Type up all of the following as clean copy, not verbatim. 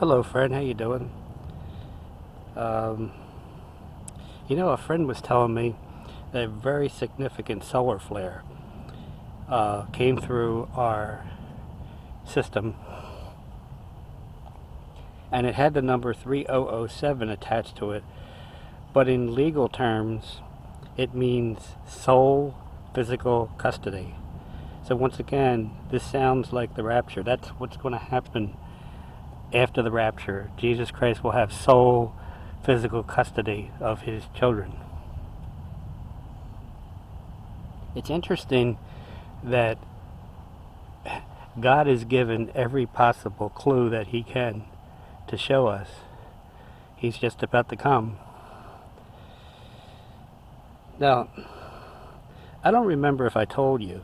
Hello, friend. How you doing? Um, a friend was telling me that a very significant solar flare came through our system, and it had the number 3007 attached to it. But in legal terms, it means sole physical custody. So once again, this sounds like the rapture. That's what's going to happen after the rapture. Jesus Christ will have sole physical custody of his children. It's interesting that God has given every possible clue that he can to show us. He's just about to come. Now, I don't remember if I told you,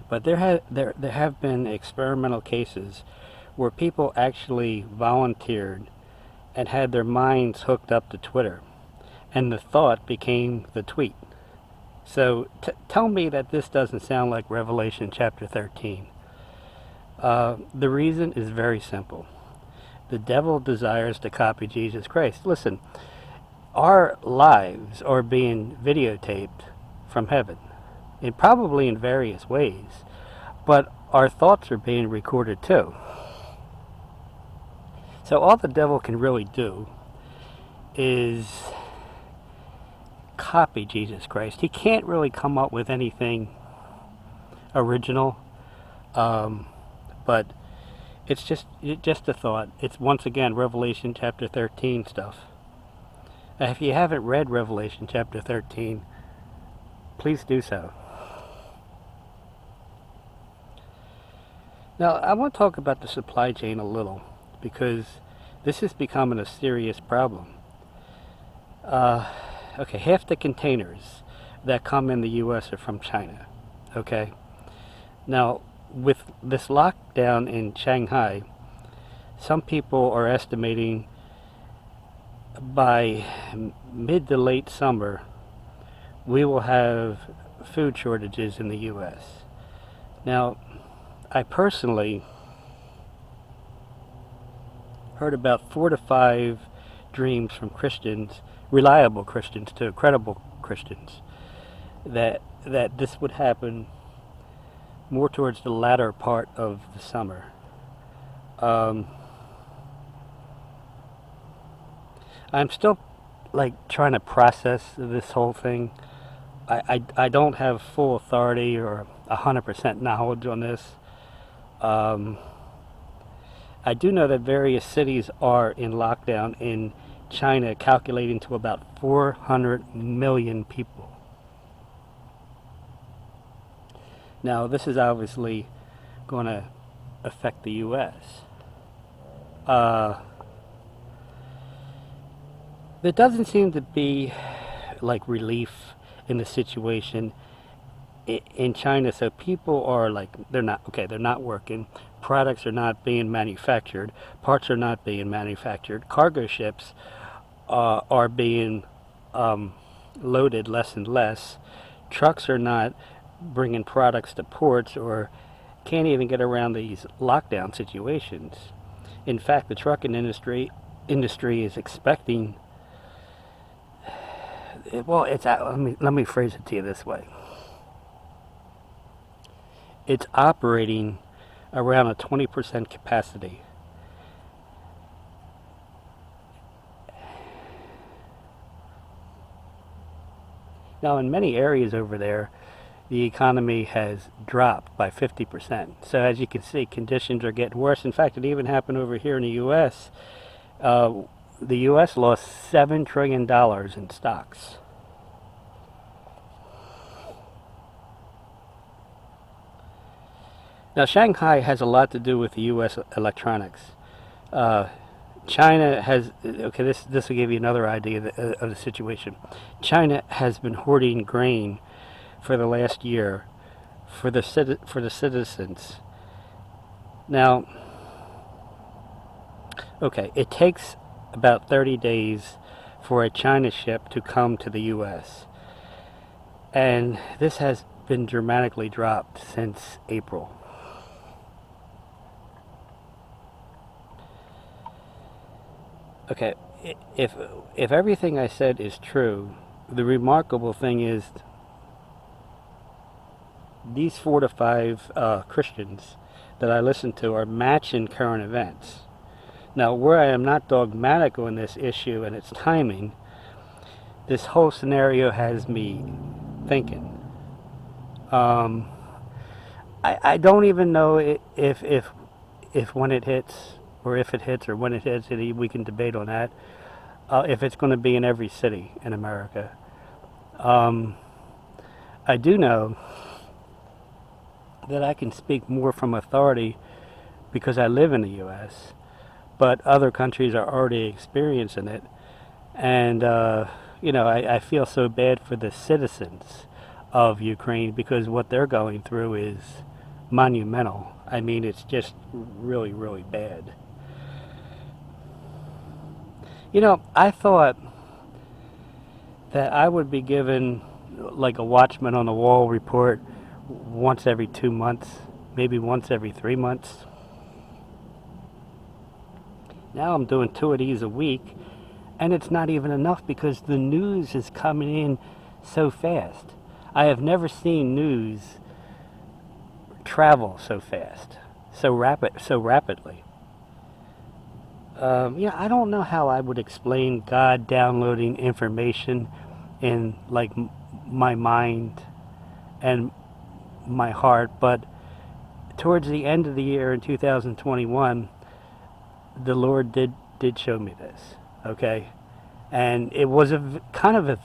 but there have been experimental cases where people actually volunteered and had their minds hooked up to Twitter, and the thought became the tweet. So tell me that this doesn't sound like Revelation chapter 13. The reason is very simple. The devil desires to copy Jesus Christ. Listen, our lives are being videotaped from heaven, and probably in various ways, but our thoughts are being recorded too. So all the devil can really do is copy Jesus Christ. He can't really come up with anything original, but it's just a thought. It's once again Revelation chapter 13 stuff. If you haven't read Revelation chapter 13, please do so. Now, I want to talk about the supply chain a little, because this is becoming a serious problem. Okay, half the containers that come in the U.S. are from China. Okay? Now, with this lockdown in Shanghai, some people are estimating by mid to late summer, we will have food shortages in the U.S. Now, I personally heard about 4 to 5 dreams from Christians, reliable Christians too, credible Christians, that this would happen more towards the latter part of the summer. I'm still trying to process this whole thing. I don't have full authority or 100% knowledge on this. I do know that various cities are in lockdown in China, calculating to about 400 million people. Now, this is obviously going to affect the U.S. There doesn't seem to be relief in the situation in China, so people are they're not working, products are not being manufactured, parts are not being manufactured, cargo ships are being loaded less and less, trucks are not bringing products to ports, or can't even get around these lockdown situations. In fact, the trucking industry is expecting, well, let me phrase it to you this way. It's operating around a 20% capacity. Now, in many areas over there, the economy has dropped by 50%. So as you can see, conditions are getting worse. In fact, it even happened over here in the U.S. The U.S. lost $7 trillion in stocks. Now, Shanghai has a lot to do with the U.S. electronics. China has, okay, this will give you another idea of the situation. China has been hoarding grain for the last year for the citizens. Now, okay, it takes about 30 days for a China ship to come to the U.S. And this has been dramatically dropped since April. Okay, if if everything I said is true, the remarkable thing is these 4 to 5 Christians that I listen to are matching current events. Now, where I am not dogmatic on this issue and its timing, this whole scenario has me thinking. Um, I don't even know if when it hits, or if it hits, or when it hits, we can debate on that. If it's going to be in every city in America. Um, I do know that I can speak more from authority because I live in the U.S., but other countries are already experiencing it. And, I feel so bad for the citizens of Ukraine because what they're going through is monumental. I mean, it's just really, really bad. I thought that I would be given like a watchman on the wall report once every 2 months, maybe once every 3 months. Now I'm doing 2 of these a week, and it's not even enough because the news is coming in so fast. I have never seen news travel so fast, so rapidly. I don't know how I would explain God downloading information in like my mind and my heart, but towards the end of the year in 2021, the Lord did show me this. Okay, and it was kind of a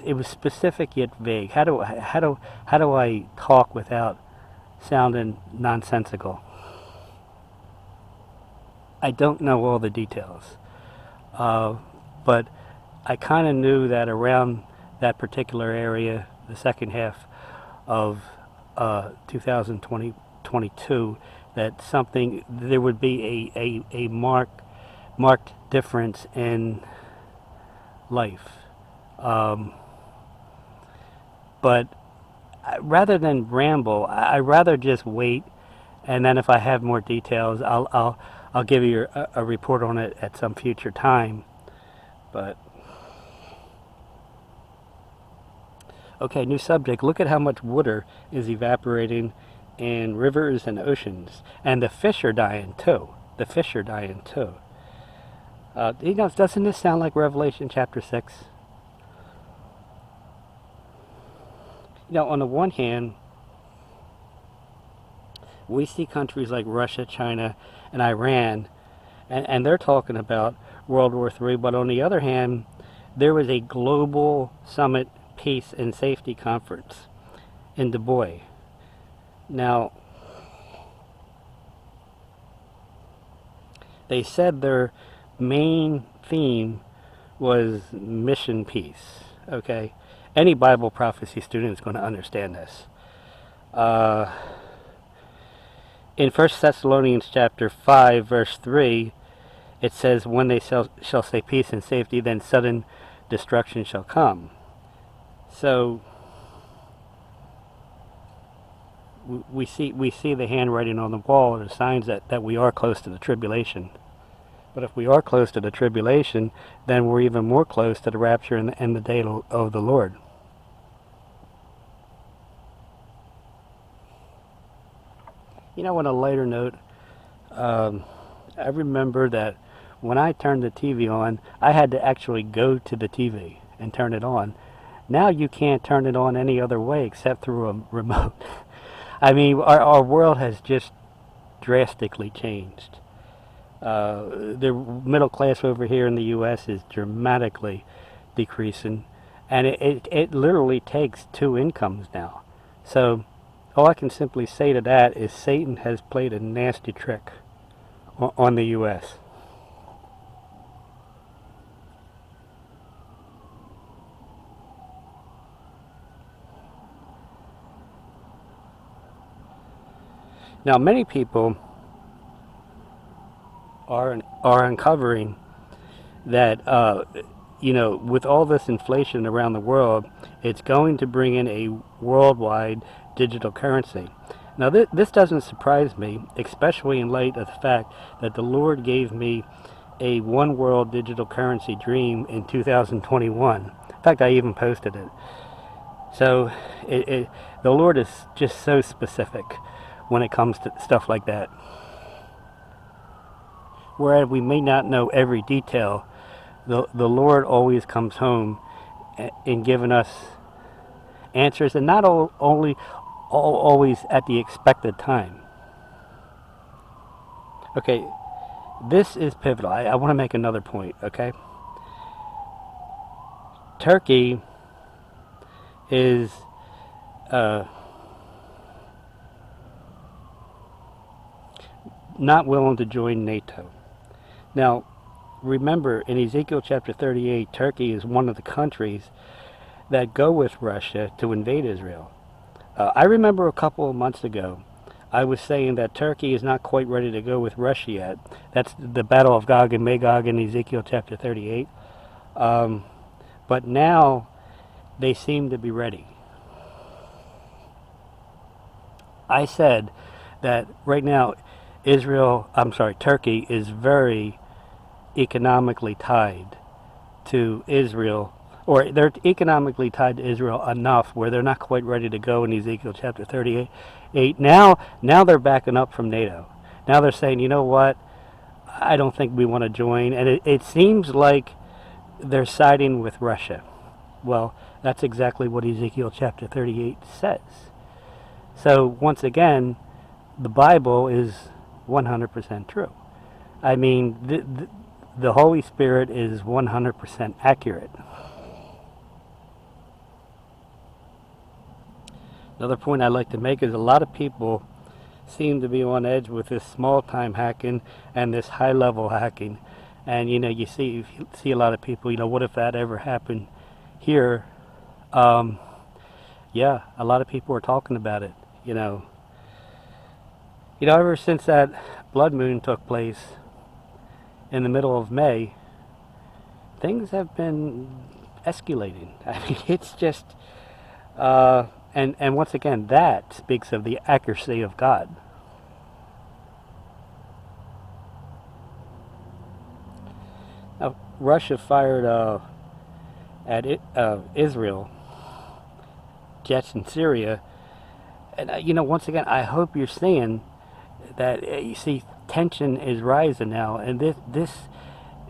it was specific yet vague. How do I talk without sounding nonsensical? I don't know all the details, but I kind of knew that around that particular area, the second half of 2022, that there would be a marked difference in life. But rather than ramble, I rather just wait, and then if I have more details, I'll give you a report on it at some future time. But okay, new subject. Look at how much water is evaporating in rivers and oceans, and the fish are dying too. Doesn't this sound like Revelation chapter 6? On the one hand, we see countries like Russia, China, and Iran, and they're talking about World War III, but on the other hand, there was a global summit peace and safety conference in Dubai. Now, they said their main theme was mission peace, okay? Any Bible prophecy student is going to understand this. In 1 Thessalonians chapter 5, verse 3, it says, when they shall say peace and safety, then sudden destruction shall come. So we see the handwriting on the wall, the signs that we are close to the tribulation. But if we are close to the tribulation, then we're even more close to the rapture and the day of the Lord. On a lighter note, I remember that when I turned the TV on, I had to actually go to the TV and turn it on. Now you can't turn it on any other way except through a remote. I mean, our world has just drastically changed. The middle class over here in the U.S. is dramatically decreasing, and it literally takes 2 incomes now. So all I can simply say to that is Satan has played a nasty trick on the U.S. Now, many people are uncovering that, with all this inflation around the world, it's going to bring in a worldwide digital currency. Now, this doesn't surprise me, especially in light of the fact that the Lord gave me a one world digital currency dream in 2021. In fact, I even posted it. So, the Lord is just so specific when it comes to stuff like that. Whereas we may not know every detail, the Lord always comes home in giving us answers, and not always at the expected time. Okay, this is pivotal. I want to make another point, okay? Turkey is not willing to join NATO. Now, remember, in Ezekiel chapter 38, Turkey is one of the countries that go with Russia to invade Israel. I remember a couple of months ago, I was saying that Turkey is not quite ready to go with Russia yet. That's the battle of Gog and Magog in Ezekiel chapter 38. But now they seem to be ready. I said that right now Turkey is very economically tied to Israel, or they're economically tied to Israel enough where they're not quite ready to go in Ezekiel chapter 38. Now they're backing up from NATO. Now they're saying, you know what, I don't think we want to join. And it seems like they're siding with Russia. Well, that's exactly what Ezekiel chapter 38 says. So once again, the Bible is 100% true. I mean, the Holy Spirit is 100% accurate. Another point I'd like to make is a lot of people seem to be on edge with this small-time hacking and this high-level hacking. And, you see a lot of people, what if that ever happened here? Yeah, a lot of people are talking about it, ever since that blood moon took place in the middle of May, things have been escalating. I mean, it's just, and once again, that speaks of the accuracy of God. Now, Russia fired at Israel jets in Syria, and once again, I hope you're seeing that. You see, tension is rising now, and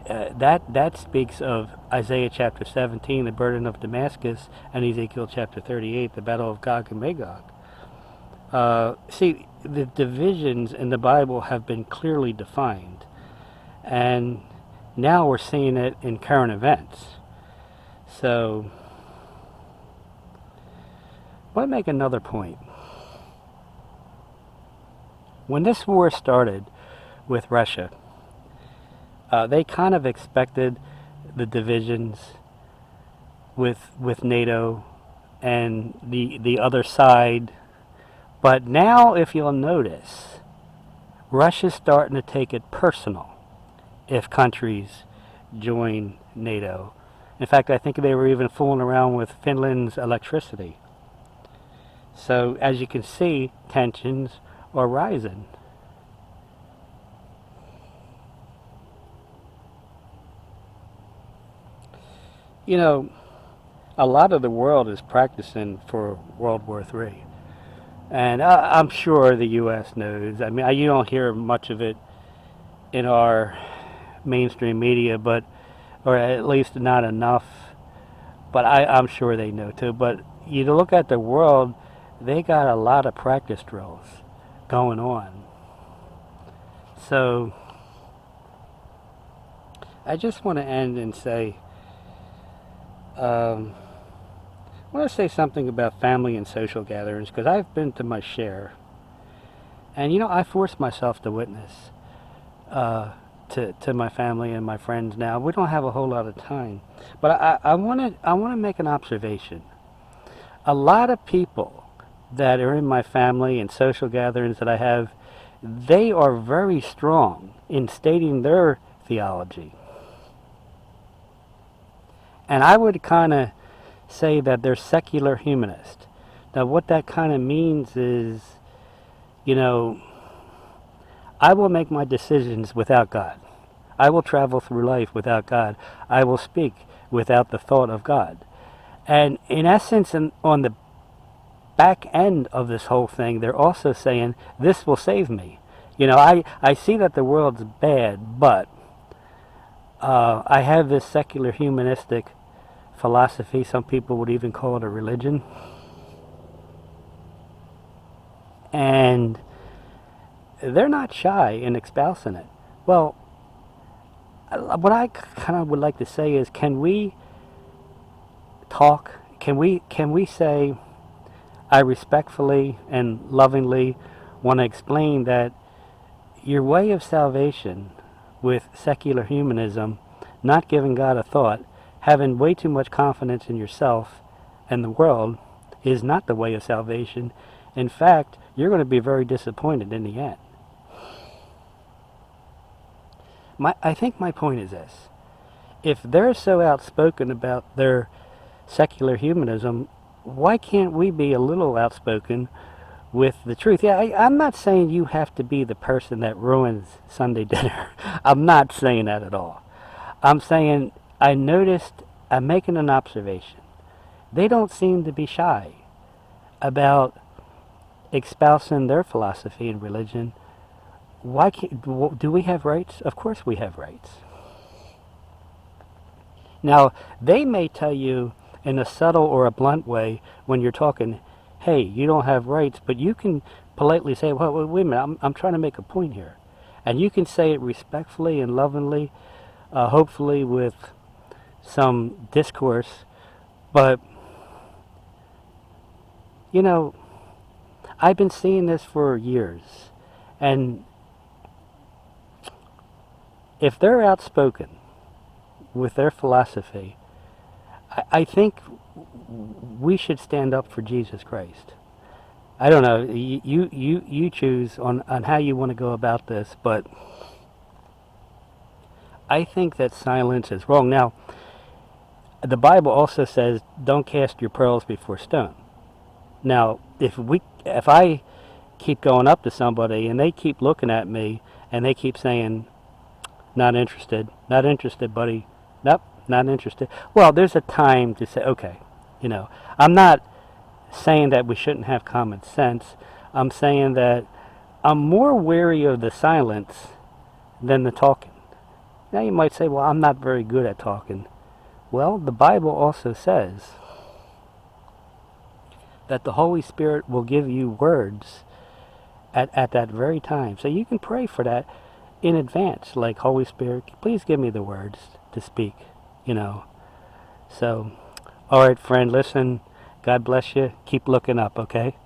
that speaks of Isaiah chapter 17, the burden of Damascus, and Ezekiel chapter 38, the battle of Gog and Magog. See, the divisions in the Bible have been clearly defined, and now we're seeing it in current events. So, I want to make another point. When this war started with Russia, they kind of expected the divisions with NATO and the other side. But now, if you'll notice, Russia's starting to take it personal if countries join NATO. In fact, I think they were even fooling around with Finland's electricity. So, as you can see, tensions are rising. A lot of the world is practicing for World War III. And I'm sure the U.S. knows. I mean, you don't hear much of it in our mainstream media, or at least not enough. But I'm sure they know too. But you look at the world, they got a lot of practice drills going on. So I just want to end and say, I want to say something about family and social gatherings, because I've been to my share. And I force myself to witness to my family and my friends now. We don't have a whole lot of time. But I want to make an observation. A lot of people that are in my family and social gatherings that I have, they are very strong in stating their theology. And I would kind of say that they're secular humanists. Now, what that kind of means is you know, I will make my decisions without God. I will travel through life without God. I will speak without the thought of God. And in essence, on the back end of this whole thing, they're also saying, this will save me. I see that the world's bad, but I have this secular humanistic philosophy. Some people would even call it a religion. And they're not shy in espousing it. Well, what I kind of would like to say is, can we talk? Can we say, I respectfully and lovingly want to explain that your way of salvation with secular humanism, not giving God a thought, having way too much confidence in yourself and the world, is not the way of salvation. In fact, you're going to be very disappointed in the end. I think my point is this. If they're so outspoken about their secular humanism, why can't we be a little outspoken with the truth? Yeah, I'm not saying you have to be the person that ruins Sunday dinner. I'm not saying that at all. I'm saying I'm making an observation. They don't seem to be shy about espousing their philosophy and religion. Why do we have rights? Of course we have rights. Now, they may tell you in a subtle or a blunt way when you're talking, hey, you don't have rights, but you can politely say, well, wait a minute, I'm trying to make a point here. And you can say it respectfully and lovingly, hopefully with some discourse, but, I've been seeing this for years, and if they're outspoken with their philosophy, I think we should stand up for Jesus Christ. I don't know. You choose on how you want to go about this, but I think that silence is wrong. Now, the Bible also says, "Don't cast your pearls before stone." Now, if I keep going up to somebody and they keep looking at me and they keep saying, not interested, buddy, nope, not interested. Well, there's a time to say, okay, I'm not saying that we shouldn't have common sense. I'm saying that I'm more wary of the silence than the talking. Now you might say, well, I'm not very good at talking. Well, the Bible also says that the Holy Spirit will give you words at that very time. So you can pray for that in advance, like, Holy Spirit, please give me the words to speak, So, all right, friend, listen, God bless you. Keep looking up, okay?